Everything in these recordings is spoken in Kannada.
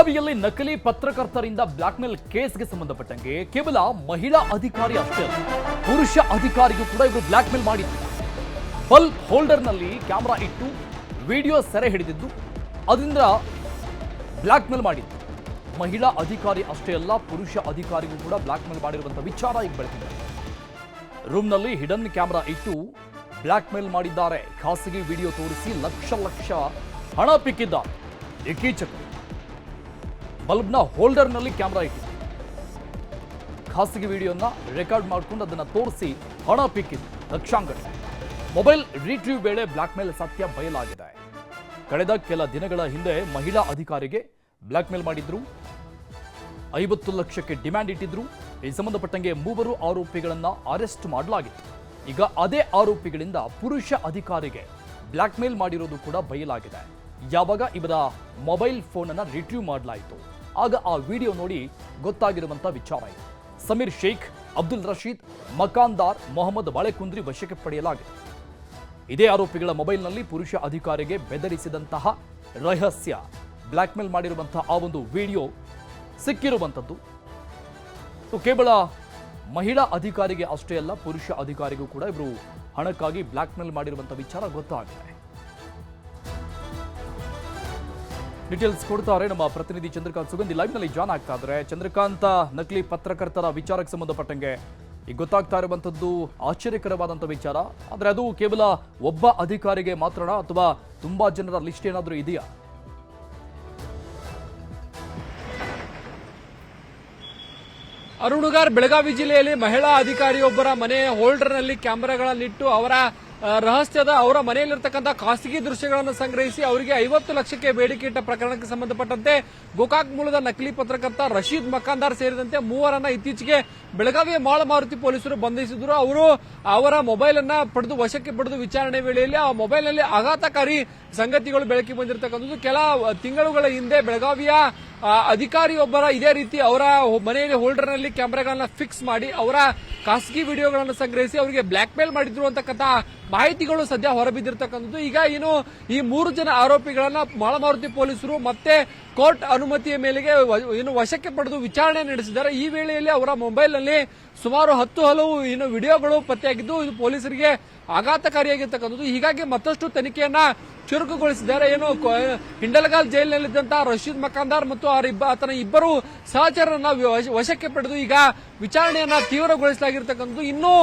ಬೆಳಗಾವಿಯಲ್ಲಿ ನಕಲಿ ಪತ್ರಕರ್ತರಿಂದ ಬ್ಲಾಕ್ಮೇಲ್ ಕೇಸ್ಗೆ ಸಂಬಂಧಪಟ್ಟಂಗೆ ಕೇವಲ ಮಹಿಳಾ ಅಧಿಕಾರಿ ಅಷ್ಟೇ ಅಲ್ಲ, ಪುರುಷ ಅಧಿಕಾರಿಗೂ ಕೂಡ ಇವರು ಬ್ಲಾಕ್ಮೇಲ್ ಮಾಡಿದ್ರು. ಬಲ್ಬ್ ಹೋಲ್ಡರ್ನಲ್ಲಿ ಕ್ಯಾಮೆರಾ ಇಟ್ಟು ವಿಡಿಯೋ ಸೆರೆ ಹಿಡಿದಿದ್ದು ಅದರಿಂದ ಬ್ಲಾಕ್ಮೇಲ್ ಮಾಡಿದ್ರು. ಮಹಿಳಾ ಅಧಿಕಾರಿ ಅಷ್ಟೇ ಅಲ್ಲ, ಪುರುಷ ಅಧಿಕಾರಿಗೂ ಕೂಡ ಬ್ಲಾಕ್ಮೇಲ್ ಮಾಡಿರುವಂತಹ ವಿಚಾರ ಈಗ ಬೆಳಕಿದೆ. ರೂಮ್ನಲ್ಲಿ ಹಿಡನ್ ಕ್ಯಾಮೆರಾ ಇಟ್ಟು ಬ್ಲಾಕ್ಮೇಲ್ ಮಾಡಿದ್ದಾರೆ. ಖಾಸಗಿ ವಿಡಿಯೋ ತೋರಿಸಿ ಲಕ್ಷ ಲಕ್ಷ ಹಣ ಪಿಕ್ಕಿದ್ದಾರೆ ಏಕೀಚಕರು. ಬಲ್ಬ್ನ ಹೋಲ್ಡರ್ನಲ್ಲಿ ಕ್ಯಾಮೆರಾ ಇಟ್ಟಿದ್ದು ಖಾಸಗಿ ವಿಡಿಯೋನ ರೆಕಾರ್ಡ್ ಮಾಡಿಕೊಂಡು ಅದನ್ನು ತೋರಿಸಿ ಹಣ ಪಿಕ್ಕಿದ್ದು ಲಕ್ಷಾಂಗಣ. ಮೊಬೈಲ್ ರಿಟ್ರೀವ್ ವೇಳೆ ಬ್ಲಾಕ್ಮೇಲ್ ಸತ್ಯ ಬಯಲಾಗಿದೆ. ಕಳೆದ ಕೆಲ ದಿನಗಳ ಹಿಂದೆ ಮಹಿಳಾ ಅಧಿಕಾರಿಗೆ ಬ್ಲಾಕ್ಮೇಲ್ ಮಾಡಿದ್ರು, 50 ಲಕ್ಷಕ್ಕೆ ಡಿಮ್ಯಾಂಡ್ ಇಟ್ಟಿದ್ರು. ಈ ಸಂಬಂಧಪಟ್ಟಂಗೆ 3 ಆರೋಪಿಗಳನ್ನ ಅರೆಸ್ಟ್ ಮಾಡಲಾಗಿತ್ತು. ಈಗ ಅದೇ ಆರೋಪಿಗಳಿಂದ ಪುರುಷ ಅಧಿಕಾರಿಗೆ ಬ್ಲಾಕ್ಮೇಲ್ ಮಾಡಿರೋದು ಕೂಡ ಬಯಲಾಗಿದೆ. ಯಾವಾಗ ಇವರ ಮೊಬೈಲ್ ಫೋನ್ ಅನ್ನ ರಿಟ್ರೀವ್ ಮಾಡಲಾಯಿತು, ಆಗ ಆ ವಿಡಿಯೋ ನೋಡಿ ಗೊತ್ತಾಗಿರುವಂತಹ ವಿಚಾರ ಇದೆ. ಸಮೀರ್ ಶೇಖ್, ಅಬ್ದುಲ್ ರಶೀದ್, ಮಕಾನ್ದಾರ್, ಮೊಹಮ್ಮದ್ ಬಾಳೆಕುಂದ್ರಿ ವಶಕ್ಕೆ ಪಡೆಯಲಾಗಿದೆ. ಇದೇ ಆರೋಪಿಗಳ ಮೊಬೈಲ್ನಲ್ಲಿ ಪುರುಷ ಅಧಿಕಾರಿಗೆ ಬೆದರಿಸಿದಂತಹ ರಹಸ್ಯ ಬ್ಲಾಕ್ಮೇಲ್ ಮಾಡಿರುವಂತಹ ಆ ಒಂದು ವಿಡಿಯೋ ಸಿಕ್ಕಿರುವಂಥದ್ದು. ಕೇವಲ ಮಹಿಳಾ ಅಧಿಕಾರಿಗೆ ಅಷ್ಟೇ ಅಲ್ಲ, ಪುರುಷ ಅಧಿಕಾರಿಗೂ ಕೂಡ ಇವರು ಹಣಕ್ಕಾಗಿ ಬ್ಲಾಕ್ಮೇಲ್ ಮಾಡಿರುವಂತಹ ವಿಚಾರ ಗೊತ್ತಾಗಿದೆ. ಡೀಟೇಲ್ಸ್ ಕೊಡ್ತಾರೆ ನಮ್ಮ ಪ್ರತಿನಿಧಿ ಚಂದ್ರಕಾಂತ್ ಸುಗಂಧಿ ಲೈವ್ ನಲ್ಲಿ ಜಾಯ್ನ್ ಆಗ್ತಾ ಇದ್ದಾರೆ. ಚಂದ್ರಕಾಂತ್, ನಕಲಿ ಪತ್ರಕರ್ತರ ವಿಚಾರಕ್ಕೆ ಸಂಬಂಧಪಟ್ಟಂಗೆ ಈಗ ಗೊತ್ತಾಗ್ತಾ ಇರುವಂತದ್ದು ಆಶ್ಚರ್ಯಕರವಾದಂತಹ ವಿಚಾರ. ಆದ್ರೆ ಅದು ಕೇವಲ ಒಬ್ಬ ಅಧಿಕಾರಿಗೆ ಮಾತ್ರನಾ ಅಥವಾ ತುಂಬಾ ಜನರ ಲಿಸ್ಟ್ ಏನಾದರೂ ಇದೆಯಾ? ಅರುಣುಗಾರ್, ಬೆಳಗಾವಿ ಜಿಲ್ಲೆಯಲ್ಲಿ ಮಹಿಳಾ ಅಧಿಕಾರಿಯೊಬ್ಬರ ಮನೆ ಹೋಲ್ಡರ್ನಲ್ಲಿ ಕ್ಯಾಮೆರಾಗಳನ್ನಿಟ್ಟು ಅವರ ಮನೆಯಲ್ಲಿರ್ತಕ್ಕಂಥ ಖಾಸಗಿ ದೃಶ್ಯಗಳನ್ನು ಸಂಗ್ರಹಿಸಿ ಅವರಿಗೆ 50 ಲಕ್ಷಕ್ಕೆ ಬೇಡಿಕೆ ಇಟ್ಟ ಪ್ರಕರಣಕ್ಕೆ ಸಂಬಂಧಪಟ್ಟಂತೆ ಗೋಕಾಕ್ ಮೂಲದ ನಕಲಿ ಪತ್ರಕರ್ತ ರಶೀದ್ ಮಕಾಂದಾರ್ ಸೇರಿದಂತೆ 3 ಇತ್ತೀಚೆಗೆ ಬೆಳಗಾವಿಯ ಮಾಳಮಾರುತಿ ಪೊಲೀಸರು ಬಂಧಿಸಿದ್ರು. ಅವರ ಮೊಬೈಲ್ ಅನ್ನ ವಶಕ್ಕೆ ಪಡೆದು ವಿಚಾರಣೆ ವೇಳೆಯಲ್ಲಿ ಆ ಮೊಬೈಲ್ ನಲ್ಲಿ ಆಘಾತಕಾರಿ ಸಂಗತಿಗಳು ಬೆಳಕಿಗೆ ಬಂದಿರತಕ್ಕಂಥದ್ದು. ಕೆಲ ತಿಂಗಳುಗಳ ಹಿಂದೆ ಬೆಳಗಾವಿಯ ಅಧಿಕಾರಿಯೊಬ್ಬರ ಇದೇ ರೀತಿ ಅವರ ಮನೆಯಲ್ಲಿ ಹೋಲ್ಡರ್ ನಲ್ಲಿ ಕ್ಯಾಮೆರಾಗಳನ್ನ ಫಿಕ್ಸ್ ಮಾಡಿ ಅವರ ಖಾಸಗಿ ವಿಡಿಯೋಗಳನ್ನು ಸಂಗ್ರಹಿಸಿ ಅವರಿಗೆ ಬ್ಲಾಕ್ ಮೇಲ್ ಮಾಡಿದ್ರು ಅಂತಕ್ಕಂಥ ಮಾಹಿತಿಗಳು ಸದ್ಯ ಹೊರಬಿದ್ದಿರತಕ್ಕಂಥದ್ದು. ಈಗ ಈ 3 ಜನ ಆರೋಪಿಗಳನ್ನ ಮಾಳಮಾರುತಿ ಪೊಲೀಸರು ಮತ್ತೆ ಕೋರ್ಟ್ ಅನುಮತಿಯ ಮೇಲೆಗೆ ವಶಕ್ಕೆ ಪಡೆದು ವಿಚಾರಣೆ ನಡೆಸಿದ್ದಾರೆ. ಈ ವೇಳೆಯಲ್ಲಿ ಅವರ ಮೊಬೈಲ್ ನಲ್ಲಿ ಸುಮಾರು 10 ಹಲವು ವಿಡಿಯೋಗಳು ಪತ್ತೆಯಾಗಿದ್ದು ಇದು ಪೊಲೀಸರಿಗೆ ಆಘಾತಕಾರಿಯಾಗಿರ್ತಕ್ಕಂಥದ್ದು. ಹೀಗಾಗಿ ಮತ್ತಷ್ಟು ತನಿಖೆಯನ್ನ ಚುರುಕುಗೊಳಿಸಿದ್ದಾರೆ. ಹಿಂಡಲಗಾಲ್ ಜೈಲಿನಲ್ಲಿದ್ದಂತಹ ರಶೀದ್ ಮಕಾಂದಾರ್ ಮತ್ತು ಆತನ ಇಬ್ಬರು ಸಹಚರರನ್ನ ವಶಕ್ಕೆ ಪಡೆದು ಈಗ ವಿಚಾರಣೆಯನ್ನ ತೀವ್ರಗೊಳಿಸಲಾಗಿರ್ತಕ್ಕಂಥದ್ದು. ಇನ್ನೂ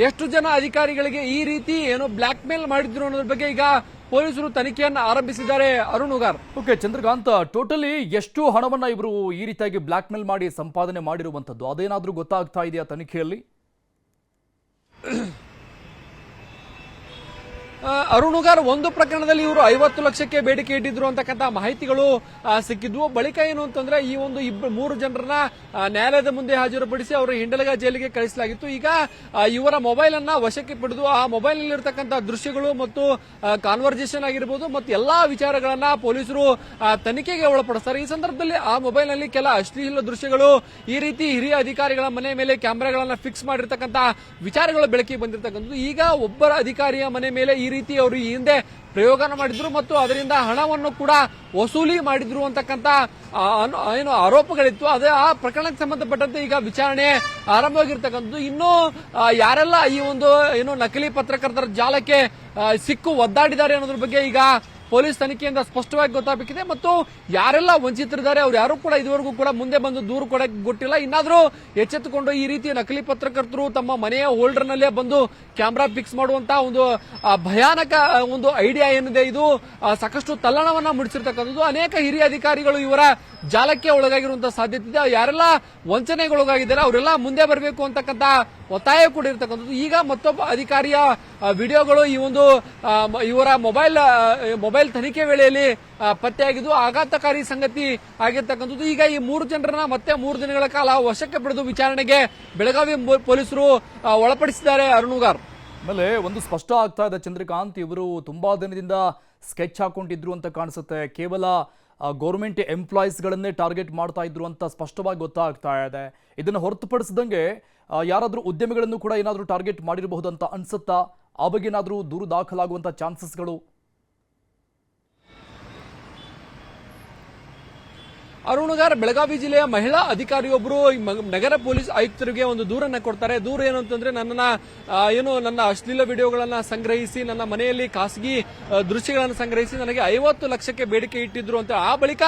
ಎಷ್ಟು ಜನ ಅಧಿಕಾರಿಗಳಿಗೆ ಈ ರೀತಿ ಬ್ಲಾಕ್ ಮೇಲ್ ಮಾಡಿದ್ರು ಅನ್ನೋದ್ರ ಬಗ್ಗೆ ಈಗ ಪೊಲೀಸರು ತನಿಖೆಯನ್ನ ಆರಂಭಿಸಿದ್ದಾರೆ. ಅರುಣುಗಾರ್, ಓಕೆ ಚಂದ್ರಕಾಂತ್, ಟೋಟಲಿ ಎಷ್ಟು ಹಣವನ್ನ ಇವರು ಈ ರೀತಿಯಾಗಿ ಬ್ಲಾಕ್ ಮೇಲ್ ಮಾಡಿ ಸಂಪಾದನೆ ಮಾಡಿರುವಂತದ್ದು ಅದೇನಾದ್ರೂ ಗೊತ್ತಾಗ್ತಾ ಇದೆಯಾ ತನಿಖೆಯಲ್ಲಿ? ಅರುಣುಗಾರ್, ಒಂದು ಪ್ರಕರಣದಲ್ಲಿ ಇವರು 50 ಲಕ್ಷಕ್ಕೆ ಬೇಡಿಕೆ ಇಟ್ಟಿದ್ರು ಅಂತಕ್ಕಂಥ ಮಾಹಿತಿಗಳು ಸಿಕ್ಕಿದ್ವು. ಬಳಿಕ ಏನು ಅಂತಂದ್ರೆ ಈ 3 ಜನರನ್ನ ನ್ಯಾಯಾಲಯದ ಮುಂದೆ ಹಾಜರುಪಡಿಸಿ ಅವರು ಹಿಂಡಲಗ ಜೈಲಿಗೆ ಕಳಿಸಲಾಗಿತ್ತು. ಈಗ ಇವರ ಮೊಬೈಲ್ ಅನ್ನ ವಶಕ್ಕೆ ಪಡೆದು ಆ ಮೊಬೈಲ್ ನಲ್ಲಿರ್ತಕ್ಕಂಥ ದೃಶ್ಯಗಳು ಮತ್ತು ಕಾನ್ವರ್ಸೇಷನ್ ಆಗಿರಬಹುದು ಮತ್ತು ಎಲ್ಲಾ ವಿಚಾರಗಳನ್ನ ಪೊಲೀಸರು ತನಿಖೆಗೆ ಒಳಪಡಿಸ್ತಾರೆ. ಈ ಸಂದರ್ಭದಲ್ಲಿ ಆ ಮೊಬೈಲ್ ನಲ್ಲಿ ಕೆಲ ಅಶ್ಲೀಲ ದೃಶ್ಯಗಳು, ಈ ರೀತಿ ಹಿರಿಯ ಅಧಿಕಾರಿಗಳ ಮನೆ ಮೇಲೆ ಕ್ಯಾಮೆರಾಗಳನ್ನ ಫಿಕ್ಸ್ ಮಾಡಿರ್ತಕ್ಕಂಥ ವಿಚಾರಗಳು ಬೆಳಕಿಗೆ ಬಂದಿರತಕ್ಕಂಥದ್ದು. ಈಗ ಒಬ್ಬರ ಅಧಿಕಾರಿಯ ಮನೆ ಮೇಲೆ ಈ ರೀತಿ ಅವರು ಈ ಹಿಂದೆ ಪ್ರಯೋಗನ ಮಾಡಿದ್ರು ಮತ್ತು ಅದರಿಂದ ಹಣವನ್ನು ಕೂಡ ವಸೂಲಿ ಮಾಡಿದ್ರು ಅಂತಕ್ಕಂಥ ಆರೋಪಗಳಿತ್ತು. ಅದೇ ಆ ಪ್ರಕರಣಕ್ಕೆ ಸಂಬಂಧಪಟ್ಟಂತೆ ಈಗ ವಿಚಾರಣೆ ಆರಂಭವಾಗಿರ್ತಕ್ಕಂಥದ್ದು. ಇನ್ನು ಯಾರೆಲ್ಲ ಈ ನಕಲಿ ಪತ್ರಕರ್ತರ ಜಾಲಕ್ಕೆ ಸಿಕ್ಕು ಒದ್ದಾಡಿದ್ದಾರೆ ಅನ್ನೋದ್ರ ಬಗ್ಗೆ ಈಗ ಪೊಲೀಸ್ ತನಿಖೆಯಿಂದ ಸ್ಪಷ್ಟವಾಗಿ ಗೊತ್ತಾಗಬೇಕಿದೆ. ಮತ್ತು ಯಾರೆಲ್ಲ ವಂಚಿತರಿದ್ದಾರೆ ಅವ್ರು ಯಾರು ಕೂಡ ಇದುವರೆಗೂ ಕೂಡ ಮುಂದೆ ಬಂದು ದೂರು ಕೊಡಕ್ಕೆ ಗೊತ್ತಿಲ್ಲ. ಇನ್ನಾದ್ರೂ ಎಚ್ಚೆತ್ತುಕೊಂಡು ಈ ರೀತಿ ನಕಲಿ ಪತ್ರಕರ್ತರು ತಮ್ಮ ಮನೆಯ ಹೋಲ್ಡರ್ ನಲ್ಲೇ ಬಂದು ಕ್ಯಾಮೆರಾ ಫಿಕ್ಸ್ ಮಾಡುವಂತಹ ಒಂದು ಭಯಾನಕ ಒಂದು ಐಡಿಯಾ ಏನಿದೆ, ಇದು ಸಾಕಷ್ಟು ತಲ್ಲಣವನ್ನ ಮೂಡಿಸಿರ್ತಕ್ಕಂಥದ್ದು. ಅನೇಕ ಹಿರಿಯ ಅಧಿಕಾರಿಗಳು ಇವರ ಜಾಲಕ್ಕೆ ಒಳಗಾಗಿರುವಂತಹ ಸಾಧ್ಯತೆ ಇದೆ. ಯಾರೆಲ್ಲ ವಂಚನೆಗೊಳಗಾಗಿದ್ದಾರೆ ಅವರೆಲ್ಲ ಮುಂದೆ ಬರಬೇಕು ಅಂತಕ್ಕಂಥ ಒತ್ತಾಯ ಕೂಡ ಇರತಕ್ಕಂಥದ್ದು. ಈಗ ಮತ್ತೊಬ್ಬ ಅಧಿಕಾರಿಯ ವಿಡಿಯೋಗಳು ಇವರ ಮೊಬೈಲ್ ತನಿಖೆ ವೇಳೆಯಲ್ಲಿ ಪತ್ತೆಯಾಗಿದ್ದು ಆಘಾತಕಾರಿ ಸಂಗತಿ ಆಗಿರ್ತಕ್ಕಂಥದ್ದು. ಈಗ ಈ 3 ಜನರನ್ನ ಮತ್ತೆ 3 ದಿನಗಳ ಕಾಲ ವಶಕ್ಕೆ ಪಡೆದು ವಿಚಾರಣೆಗೆ ಬೆಳಗಾವಿ ಪೊಲೀಸರು ಒಳಪಡಿಸಿದ್ದಾರೆ. ಅರುಣುಗಾರ್, ಆಮೇಲೆ ಒಂದು ಸ್ಪಷ್ಟ ಆಗ್ತಾ ಇದೆ ಚಂದ್ರಕಾಂತ್, ಇವರು ತುಂಬಾ ದಿನದಿಂದ ಸ್ಕೆಚ್ ಹಾಕೊಂಡಿದ್ರು ಅಂತ ಕಾಣಿಸುತ್ತೆ. ಕೇವಲ ಗೌರ್ಮೆಂಟ್ ಎಂಪ್ಲಾಯೀಸ್ಗಳನ್ನೇ ಟಾರ್ಗೆಟ್ ಮಾಡ್ತಾ ಇದ್ರು ಅಂತ ಸ್ಪಷ್ಟವಾಗಿ ಗೊತ್ತಾಗ್ತಾ ಇದೆ. ಇದನ್ನು ಹೊರತುಪಡಿಸಿದಂಗೆ ಯಾರಾದರೂ ಉದ್ಯಮಿಗಳನ್ನು ಕೂಡ ಏನಾದರೂ ಟಾರ್ಗೆಟ್ ಮಾಡಿರಬಹುದು ಅಂತ ಅನ್ಸುತ್ತಾ? ಆ ಬಗ್ಗೆ ಏನಾದರೂ ದೂರು ದಾಖಲಾಗುವಂಥ ಚಾನ್ಸಸ್ಗಳು? ಅರುಣಗಾರ್ ಬೆಳಗಾವಿ ಜಿಲ್ಲೆಯ ಮಹಿಳಾ ಅಧಿಕಾರಿಯೊಬ್ಬರು ನಗರ ಪೊಲೀಸ್ ಆಯುಕ್ತರಿಗೆ ಒಂದು ದೂರನ್ನ ಕೊಡ್ತಾರೆ. ದೂರ ಏನು ಅಂತಂದ್ರೆ ನನ್ನ ಅಶ್ಲೀಲ ವಿಡಿಯೋಗಳನ್ನ ಸಂಗ್ರಹಿಸಿ, ನನ್ನ ಮನೆಯಲ್ಲಿ ಖಾಸಗಿ ದೃಶ್ಯಗಳನ್ನು ಸಂಗ್ರಹಿಸಿ ನನಗೆ 50 ಲಕ್ಷಕ್ಕೆ ಬೇಡಿಕೆ ಇಟ್ಟಿದ್ರು ಅಂತ. ಆ ಬಳಿಕ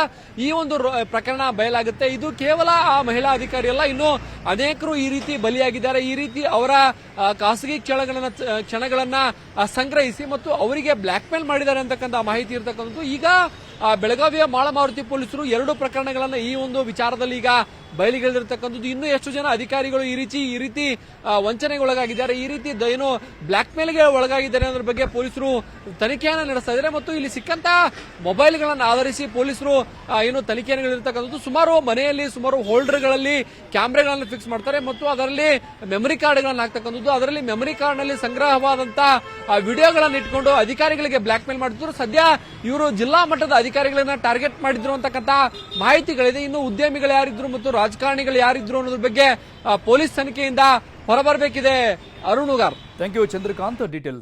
ಈ ಒಂದು ಪ್ರಕರಣ ಬಯಲಾಗುತ್ತೆ. ಇದು ಕೇವಲ ಆ ಮಹಿಳಾ ಅಧಿಕಾರಿ ಅಲ್ಲ, ಇನ್ನು ಅನೇಕರು ಈ ರೀತಿ ಬಲಿಯಾಗಿದ್ದಾರೆ. ಈ ರೀತಿ ಅವರ ಖಾಸಗಿ ಕ್ಷಣಗಳನ್ನ ಸಂಗ್ರಹಿಸಿ ಮತ್ತು ಅವರಿಗೆ ಬ್ಲಾಕ್ ಮೇಲ್ ಮಾಡಿದ್ದಾರೆ ಅಂತಕ್ಕಂಥ ಮಾಹಿತಿ ಇರತಕ್ಕಂಥದ್ದು. ಈಗ ಬೆಳಗಾವಿಯ ಮಾಳಮಾರುತಿ ಪೊಲೀಸರು 2 ಪ್ರಕರಣಗಳನ್ನ ಈ ಒಂದು ವಿಚಾರದಲ್ಲಿ ಈಗ ಬಯಲಿಗೆಳೆದಿರ್ತಕ್ಕಂಥದ್ದು. ಇನ್ನು ಎಷ್ಟು ಜನ ಅಧಿಕಾರಿಗಳು ಈ ರೀತಿ ವಂಚನೆಗೆ ಒಳಗಾಗಿದ್ದಾರೆ, ಈ ರೀತಿ ಏನು ಬ್ಲಾಕ್ ಮೇಲ್ಗೆ ಒಳಗಾಗಿದ್ದಾರೆ ಅನ್ನೋದ್ರ ಬಗ್ಗೆ ಪೊಲೀಸರು ತನಿಖೆಯನ್ನು ನಡೆಸ್ತಾ ಇದ್ದಾರೆ. ಮತ್ತು ಇಲ್ಲಿ ಸಿಕ್ಕಂತ ಮೊಬೈಲ್ಗಳನ್ನು ಆಧರಿಸಿ ಪೊಲೀಸರು ಏನು ತನಿಖೆಯನ್ನು ನಡೆದಿರ್ತಕ್ಕಂಥದ್ದು. ಮನೆಯಲ್ಲಿ ಸುಮಾರು ಹೋಲ್ಡರ್ಗಳಲ್ಲಿ ಕ್ಯಾಮೆರಾಗಳನ್ನು ಫಿಕ್ಸ್ ಮಾಡ್ತಾರೆ ಮತ್ತು ಅದರಲ್ಲಿ ಮೆಮರಿ ಕಾರ್ಡ್ಗಳನ್ನು ಹಾಕ್ತಕ್ಕಂಥದ್ದು. ಅದರಲ್ಲಿ ಮೆಮರಿ ಕಾರ್ಡ್ ನಲ್ಲಿ ಸಂಗ್ರಹವಾದಂತಹ ವಿಡಿಯೋಗಳನ್ನು ಇಟ್ಕೊಂಡು ಅಧಿಕಾರಿಗಳಿಗೆ ಬ್ಲಾಕ್ ಮೇಲ್ ಮಾಡಿದ್ರು. ಸದ್ಯ ಇವರು ಜಿಲ್ಲಾ ಮಟ್ಟದ ಅಧಿಕಾರಿಗಳನ್ನ ಟಾರ್ಗೆಟ್ ಮಾಡಿದ್ರು ಅಂತಕ್ಕಂಥ ಮಾಹಿತಿಗಳಿದೆ. ಇನ್ನು ಉದ್ಯಮಿಗಳು ಯಾರಿದ್ರು ಮತ್ತು ರಾಜಕಾರಣಿಗಳು ಯಾರಿದ್ರು ಅನ್ನೋದ್ರ ಬಗ್ಗೆ ಪೊಲೀಸ್ ತನಿಖೆಯಿಂದ ಹೊರಬರಬೇಕಿದೆ. ಅರುಣುಗಾರ್, ಥ್ಯಾಂಕ್ ಯು ಚಂದ್ರಕಾಂತ್, ಡೀಟೇಲ್ಸ್.